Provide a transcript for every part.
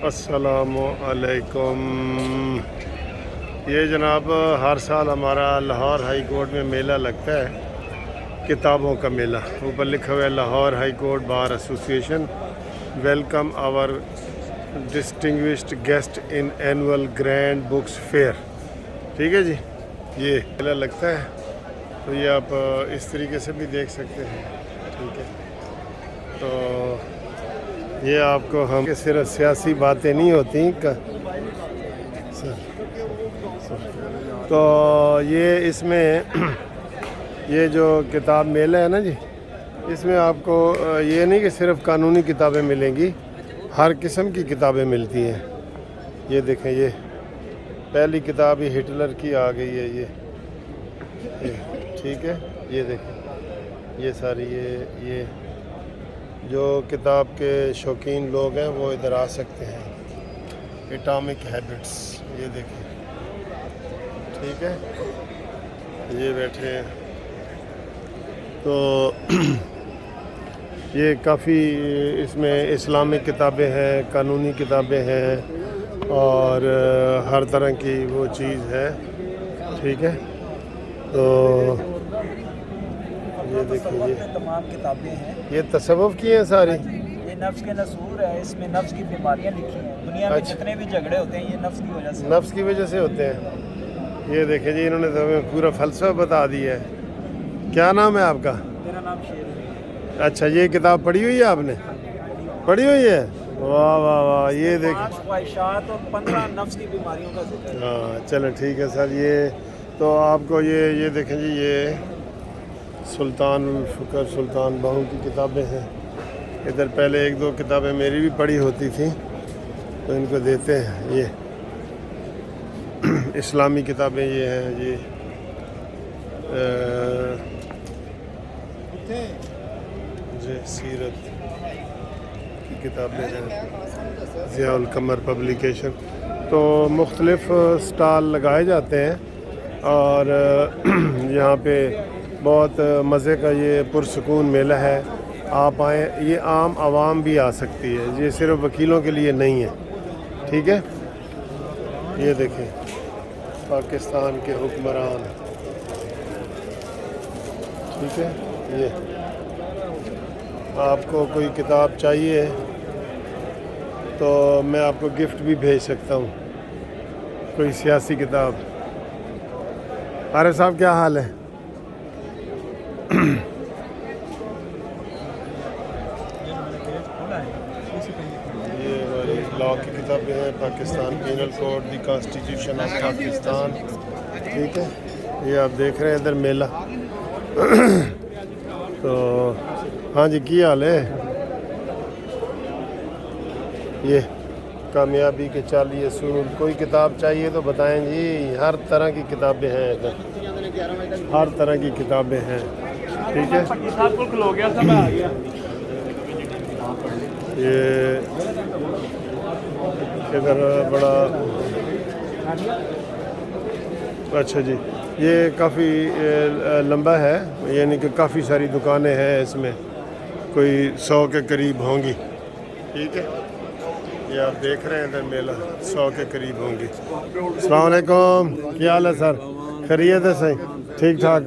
السلام علیکم۔ یہ جناب ہر سال ہمارا لاہور ہائی کورٹ میں میلہ لگتا ہے، کتابوں کا میلہ۔ اوپر لکھا ہوا ہے Lahore high court bar association welcome our distinguished guest in annual grand books fair. ٹھیک ہے جی، یہ میلہ لگتا ہے تو یہ آپ اس طریقے سے بھی دیکھ سکتے ہیں۔ ٹھیک ہے، تو یہ آپ کو ہم صرف سیاسی باتیں نہیں ہوتی تو یہ اس میں یہ جو کتاب میلہ ہے نا جی، اس میں آپ کو یہ نہیں کہ صرف قانونی کتابیں ملیں گی، ہر قسم کی کتابیں ملتی ہیں۔ یہ دیکھیں، یہ پہلی کتاب ہی ہٹلر کی آ گئی ہے یہ ٹھیک ہے، یہ دیکھیں، یہ ساری یہ جو کتاب کے شوقین لوگ ہیں وہ ادھر آ سکتے ہیں۔ ایٹامک ہیبٹس، یہ دیکھیں، ٹھیک ہے، یہ بیٹھے ہیں تو یہ کافی اس میں اسلامک کتابیں ہیں، قانونی کتابیں ہیں اور ہر طرح کی وہ چیز ہے۔ ٹھیک ہے، تو یہ دیکھیں، یہ تمام کتابیں ہیں، یہ تصوف کی ہیں ساری۔ یہ نفس کے نصور ہے، اس میں نفس کی بیماریاں لکھی ہیں۔ دنیا میں جتنے بھی جھگڑے ہوتے ہیں یہ نفس کی وجہ سے، نفس کی وجہ سے ہوتے ہیں۔ یہ دیکھیں جی، انہوں نے تو ہمیں پورا فلسفہ بتا دیا ہے۔ کیا نام ہے آپ کا؟ میرا نام شیر ہے۔ اچھا، یہ کتاب پڑھی ہوئی ہے آپ نے؟ پڑھی ہوئی ہے؟ واہ واہ واہ، یہ دیکھیں، 5 خواہشات اور 15 نفس کی بیماریوں کا ذکر ہے۔ ہاں چلیں ٹھیک ہے سر۔ یہ تو آپ کو یہ دیکھیں جی، یہ سلطان الفقر سلطان بہو کی کتابیں ہیں۔ ادھر پہلے 1-2 کتابیں میری بھی پڑھی ہوتی تھیں تو ان کو دیتے ہیں۔ یہ اسلامی کتابیں یہ ہیں، یہ سیرت کی کتابیں ہیں، ضیاء القمر پبلیکیشن۔ تو مختلف سٹال لگائے جاتے ہیں اور یہاں پہ بہت مزے کا یہ پرسکون میلہ ہے۔ آپ آئیں، یہ عام عوام بھی آ سکتی ہے، یہ صرف وکیلوں کے لیے نہیں ہے۔ ٹھیک ہے، یہ دیکھیں، پاکستان کے حکمران۔ ٹھیک ہے، یہ آپ کو کوئی کتاب چاہیے تو میں آپ کو گفٹ بھی بھیج سکتا ہوں، کوئی سیاسی کتاب۔ عارف صاحب کیا حال ہے؟ یہ ہماری لا کی کتابیں ہیں، Pakistan penal code, the constitution of Pakistan. ٹھیک ہے، یہ آپ دیکھ رہے ہیں ادھر میلہ۔ تو ہاں جی، کی حال ہے؟ یہ کامیابی کے 40 اصول، کوئی کتاب چاہیے تو بتائیں جی، ہر طرح کی کتابیں ہیں ادھر، ہر طرح کی کتابیں ہیں۔ ٹھیک ہے، یہ ادھر بڑا اچھا جی، یہ کافی لمبا ہے، یعنی کہ کافی ساری دکانیں ہیں اس میں، کوئی 100 کے قریب ہوں گی۔ ٹھیک ہے، یہ آپ دیکھ رہے ہیں ادھر میلہ 100 کے قریب ہوں گی۔ السلام علیکم، کیا حال ہے سر؟ خیریت ہے؟ صحیح، ٹھیک ٹھاک۔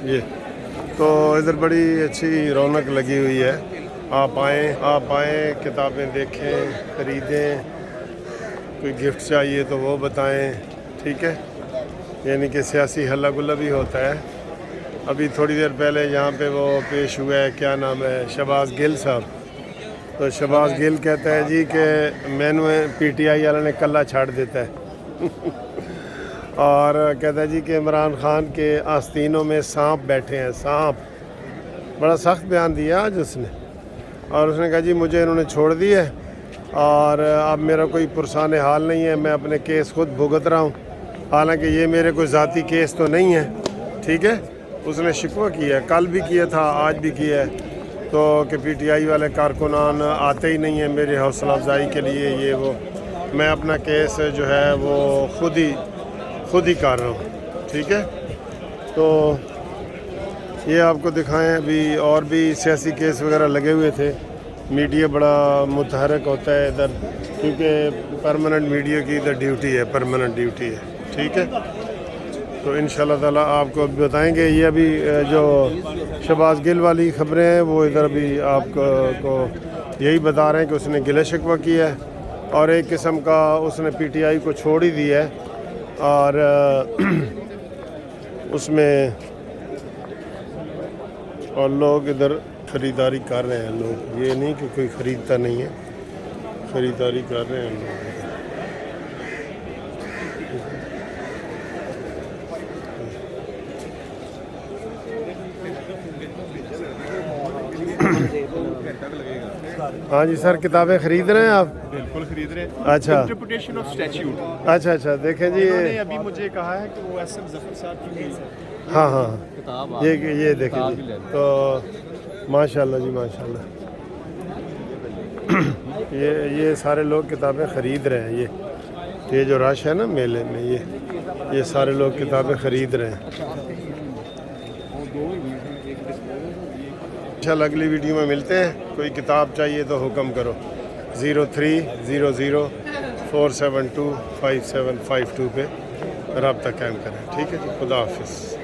یہ تو ادھر بڑی اچھی رونق لگی ہوئی ہے۔ آپ آئیں، کتابیں دیکھیں، خریدیں، کوئی گفٹ چاہیے تو وہ بتائیں۔ ٹھیک ہے، یعنی کہ سیاسی ہلا گلا بھی ہوتا ہے۔ ابھی تھوڑی دیر پہلے یہاں پہ وہ پیش ہوا ہے، کیا نام ہے، شہباز گل صاحب۔ تو شہباز گل کہتا ہے جی کہ میں نے پی ٹی آئی والوں نے کلہ چھاڑ دیتا ہے اور کہتا ہے جی کہ عمران خان کے آستینوں میں سانپ بیٹھے ہیں، سانپ۔ بڑا سخت بیان دیا آج اس نے، اور اس نے کہا جی مجھے انہوں نے چھوڑ دیا ہے اور اب میرا کوئی پرسان حال نہیں ہے، میں اپنے کیس خود بھگت رہا ہوں، حالانکہ یہ میرے کوئی ذاتی کیس تو نہیں ہے۔ ٹھیک ہے، اس نے شکوہ کیا ہے، کل بھی کیا تھا، آج بھی کیا ہے، تو کہ پی ٹی آئی والے کارکنان آتے ہی نہیں ہیں میرے حوصلہ افزائی کے لیے، یہ وہ، میں اپنا کیس جو ہے وہ خود ہی کر رہا ہوں۔ ٹھیک ہے، تو یہ آپ کو دکھائیں ابھی اور بھی سیاسی کیس وغیرہ لگے ہوئے تھے. میڈیا بڑا متحرک ہوتا ہے ادھر کیونکہ پرماننٹ میڈیا کی ادھر ڈیوٹی ہے, پرماننٹ ڈیوٹی ہے. ٹھیک ہے, تو انشاءاللہ تعالیٰ آپ کو ابھی بتائیں گے. یہ ابھی جو شہباز گل والی خبریں ہیں وہ ادھر ابھی آپ کو یہی بتا رہے ہیں کہ اس نے گلہ شکوہ کیا ہے اور ایک قسم کا اس نے پی ٹی آئی کو چھوڑ ہی دیا ہے اور اس میں اور لوگ ادھر خریداری کر رہے ہیں. لوگ یہ نہیں کہ کوئی خریدتا نہیں ہے, خریداری کر رہے ہیں لوگ. ہاں جی سر, کتابیں خرید رہے ہیں آپ؟ بالکل خرید رہے ہیں. اچھا انٹرپریٹیشن آف اسٹیچیوٹ. اچھا دیکھیں جی, انہوں نے ابھی مجھے کہا ہے کہ وہ ایس ایم ظفر صاحب کی ہاں کتاب یہ دیکھیں جی. تو ماشاءاللہ جی ماشاءاللہ, یہ سارے لوگ کتابیں خرید رہے ہیں. یہ جو رش ہے نا میلے میں, یہ سارے لوگ کتابیں خرید رہے ہیں. انشاءاللہ اگلی ویڈیو میں ملتے ہیں. کوئی کتاب چاہیے تو حکم کرو 0300 472 5752 پہ رابطہ قائم کریں. ٹھیک ہے جی, خدا حافظ.